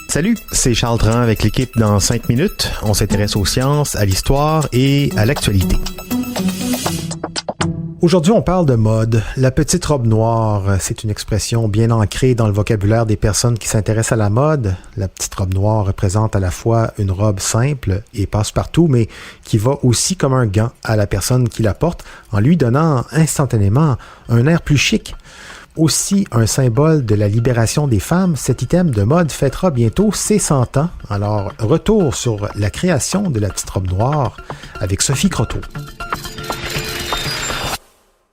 Salut, c'est Charles Dran avec l'équipe dans 5 minutes. On s'intéresse aux sciences, à l'histoire et à l'actualité. Aujourd'hui, on parle de mode. La petite robe noire, c'est une expression bien ancrée dans le vocabulaire des personnes qui s'intéressent à la mode. La petite robe noire représente à la fois une robe simple et passe-partout, mais qui va aussi comme un gant à la personne qui la porte en lui donnant instantanément un air plus chic. Aussi un symbole de la libération des femmes, cet item de mode fêtera bientôt ses 100 ans. Alors, retour sur la création de la petite robe noire avec Sophie Croteau.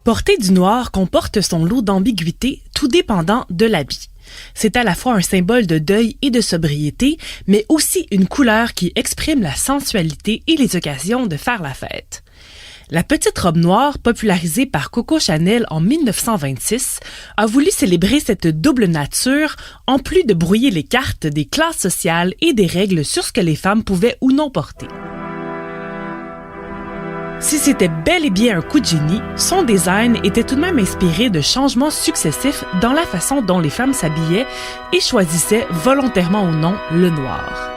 Porter du noir comporte son lot d'ambiguïté, tout dépendant de l'habit. C'est à la fois un symbole de deuil et de sobriété, mais aussi une couleur qui exprime la sensualité et les occasions de faire la fête. La petite robe noire, popularisée par Coco Chanel en 1926, a voulu célébrer cette double nature, en plus de brouiller les cartes des classes sociales et des règles sur ce que les femmes pouvaient ou non porter. Si c'était bel et bien un coup de génie, son design était tout de même inspiré de changements successifs dans la façon dont les femmes s'habillaient et choisissaient, volontairement ou non, le noir.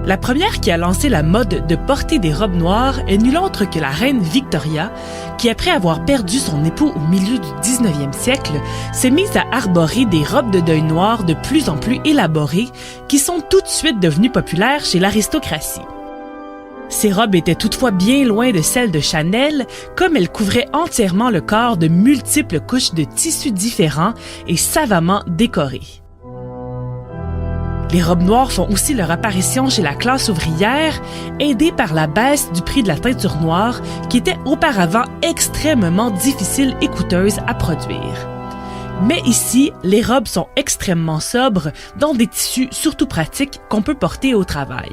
La première qui a lancé la mode de porter des robes noires est nulle autre que la reine Victoria, qui après avoir perdu son époux au milieu du 19e siècle, s'est mise à arborer des robes de deuil noires de plus en plus élaborées, qui sont tout de suite devenues populaires chez l'aristocratie. Ces robes étaient toutefois bien loin de celles de Chanel, comme elles couvraient entièrement le corps de multiples couches de tissus différents et savamment décorées. Les robes noires font aussi leur apparition chez la classe ouvrière, aidées par la baisse du prix de la teinture noire, qui était auparavant extrêmement difficile et coûteuse à produire. Mais ici, les robes sont extrêmement sobres, dans des tissus surtout pratiques qu'on peut porter au travail.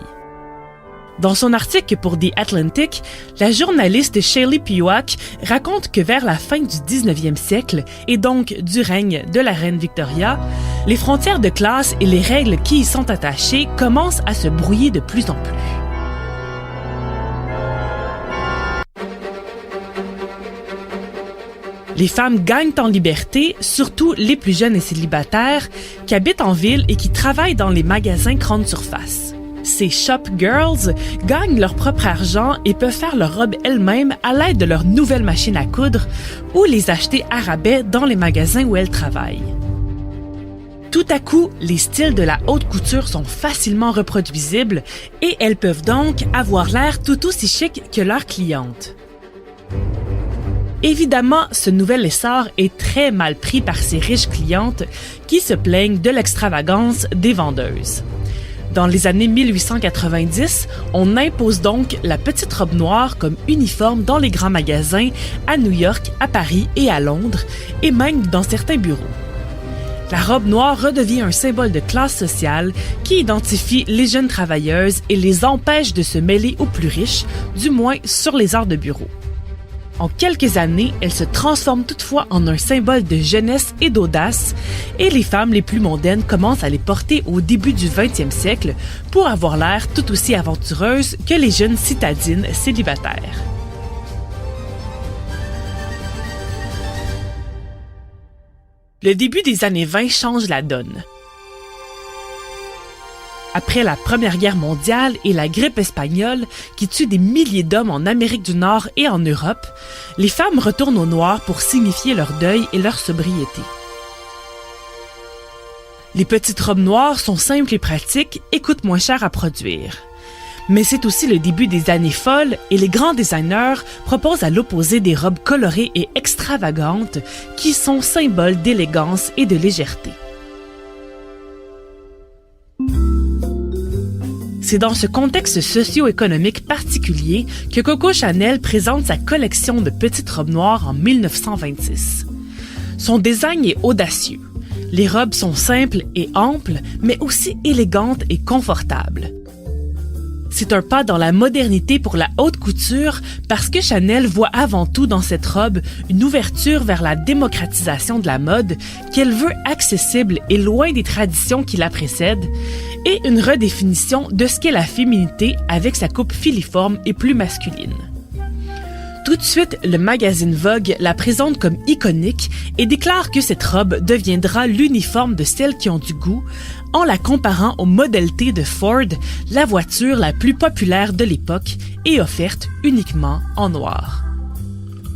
Dans son article pour The Atlantic, la journaliste Shelley Piwak raconte que vers la fin du 19e siècle, et donc du règne de la reine Victoria, les frontières de classe et les règles qui y sont attachées commencent à se brouiller de plus en plus. Les femmes gagnent en liberté, surtout les plus jeunes et célibataires, qui habitent en ville et qui travaillent dans les magasins grande surface. Ces shop girls gagnent leur propre argent et peuvent faire leurs robes elles-mêmes à l'aide de leur nouvelle machine à coudre ou les acheter à rabais dans les magasins où elles travaillent. Tout à coup, les styles de la haute couture sont facilement reproduisibles et elles peuvent donc avoir l'air tout aussi chic que leurs clientes. Évidemment, ce nouvel essor est très mal pris par ces riches clientes qui se plaignent de l'extravagance des vendeuses. Dans les années 1890, on impose donc la petite robe noire comme uniforme dans les grands magasins à New York, à Paris et à Londres, et même dans certains bureaux. La robe noire redevient un symbole de classe sociale qui identifie les jeunes travailleuses et les empêche de se mêler aux plus riches, du moins sur les heures de bureau. En quelques années, elle se transforme toutefois en un symbole de jeunesse et d'audace, et les femmes les plus mondaines commencent à les porter au début du 20e siècle pour avoir l'air tout aussi aventureuses que les jeunes citadines célibataires. Le début des années 20 change la donne. Après la Première Guerre mondiale et la grippe espagnole qui tue des milliers d'hommes en Amérique du Nord et en Europe, les femmes retournent au noir pour signifier leur deuil et leur sobriété. Les petites robes noires sont simples et pratiques et coûtent moins cher à produire. Mais c'est aussi le début des années folles et les grands designers proposent à l'opposé des robes colorées et extravagantes qui sont symboles d'élégance et de légèreté. C'est dans ce contexte socio-économique particulier que Coco Chanel présente sa collection de petites robes noires en 1926. Son design est audacieux. Les robes sont simples et amples, mais aussi élégantes et confortables. C'est un pas dans la modernité pour la haute couture parce que Chanel voit avant tout dans cette robe une ouverture vers la démocratisation de la mode qu'elle veut accessible et loin des traditions qui la précèdent et une redéfinition de ce qu'est la féminité avec sa coupe filiforme et plus masculine. Tout de suite, le magazine Vogue la présente comme iconique et déclare que cette robe deviendra l'uniforme de celles qui ont du goût en la comparant au Model T de Ford, la voiture la plus populaire de l'époque et offerte uniquement en noir.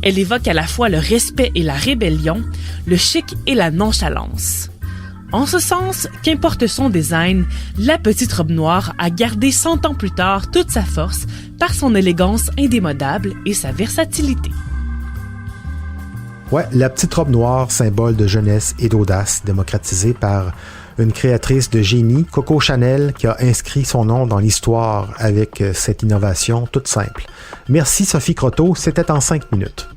Elle évoque à la fois le respect et la rébellion, le chic et la nonchalance. En ce sens, qu'importe son design, la petite robe noire a gardé 100 ans plus tard toute sa force par son élégance indémodable et sa versatilité. Ouais, la petite robe noire, symbole de jeunesse et d'audace, démocratisée par une créatrice de génie, Coco Chanel, qui a inscrit son nom dans l'histoire avec cette innovation toute simple. Merci Sophie Croteau, c'était en 5 minutes.